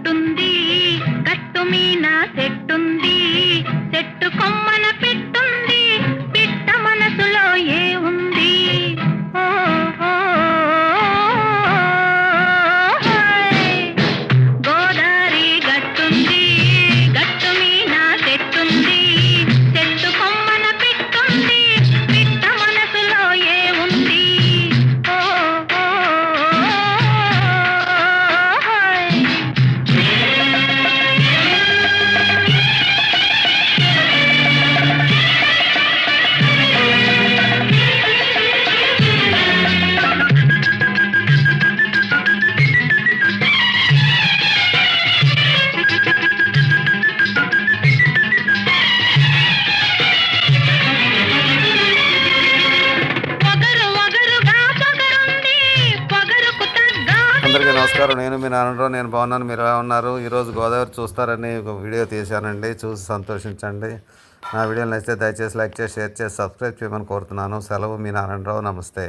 గట్టుంది గట్టు మీన చెట్టుంది చెట్టు కొమ్మన పెట్టుంది పిట్ట మనసులో ఏ ఉంది ఓ ఓ, గోదారి గట్టుంది గట్టు మీన చెట్టుంది చెట్టు కొమ్మన పెట్టుంది పిట్ట మనసులో ఏ ఉంది ఓ ఓ, అందరికీ నమస్కారం. నేను మీ నాన్నరావు. నేను బాగున్నాను. మీరు ఎలా ఉన్నారు? ఈరోజు గోదావరి చూస్తారని ఒక వీడియో తీశానండి. చూసి సంతోషించండి. నా వీడియోని నచ్చితే దయచేసి లైక్ చేసి షేర్ చేసి సబ్స్క్రైబ్ చేయమని కోరుతున్నాను. సెలవు, మీ నారాయణరావు. నమస్తే.